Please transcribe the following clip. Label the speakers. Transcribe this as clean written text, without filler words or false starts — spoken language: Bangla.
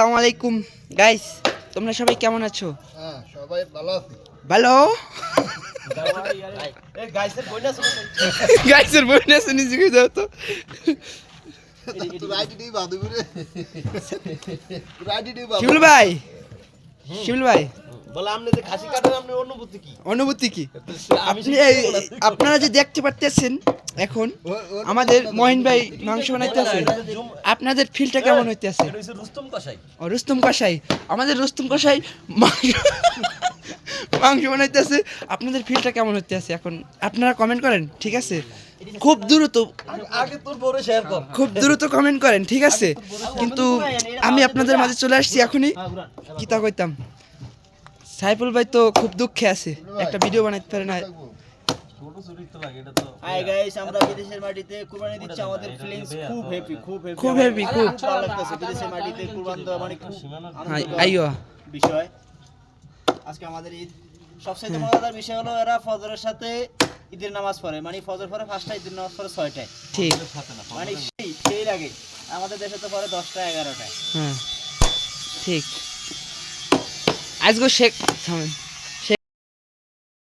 Speaker 1: আসসালামু আলাইকুম গাইস, তোমরা সবাই কেমন আছো?
Speaker 2: হ্যাঁ, সবাই ভালো আছে।
Speaker 1: ভালো।
Speaker 2: এই গাইসের বই না শুনে
Speaker 1: গাইসের বইনা শুনি জিগে দাও তো।
Speaker 2: তো রাইডি বাদু করে রাইডি বাদু
Speaker 1: শিমুল ভাই, শিমুল ভাই,
Speaker 2: বলে আপনি যে খাসি কাটার আপনি অনুভূতি কি?
Speaker 1: অনুভূতি কি? আপনারা যে দেখতে পাচ্ছেন এখন আমাদের মহিন ভাই মাংস বানাইতেছে, আপনাদের ফিলটা কেমন হইতেছে?
Speaker 2: এটা হইছে রুস্তম কসাই।
Speaker 1: ও রুস্তম কসাই, আমাদের রুস্তম কসাই মাংস বানাইতেছে। আপনাদের ফিলটা কেমন হইতেছে এখন আপনারা কমেন্ট করেন, ঠিক আছে? খুব দ্রুত,
Speaker 2: আগে তোর বড় শেয়ার কর।
Speaker 1: খুব দ্রুত কমেন্ট করেন, ঠিক আছে? কিন্তু আমি আপনাদের মাঝে চলে আসছি এখনই। কি তা কইতাম, সাইফুল ভাই তো খুব দুঃখে আছে, একটা ভিডিও বানাইতে পারে না।
Speaker 2: ছোট ছোট তো লাগে এটা তো।
Speaker 3: হাই গাইস, আমরা বিদেশের মাটিতে কুরবানি দিচ্ছি। আমাদের ফিলিংস খুব হ্যাপি,
Speaker 1: খুব হেভি, খুব
Speaker 3: ভালো লাগতেছে। বিদেশের মাটিতে কুরবানি দেওয়া মানে খুব
Speaker 1: আইও।
Speaker 3: বিষয়। আজকে আমাদের ঈদ। সবচেয়ে মজাদার বিষয় হলো এরা ফজরের সাথে ঈদের নামাজ পড়ে, মানে ফজর পরে 5টা, ঈদের নামাজ পড়ে 6টায়।
Speaker 1: ঠিক,
Speaker 3: মানে সেই লাগে। আমাদের দেশে তো পরে 10টা 11টায়।
Speaker 1: হ্যাঁ ঠিক। আজগো শেখ থামেন।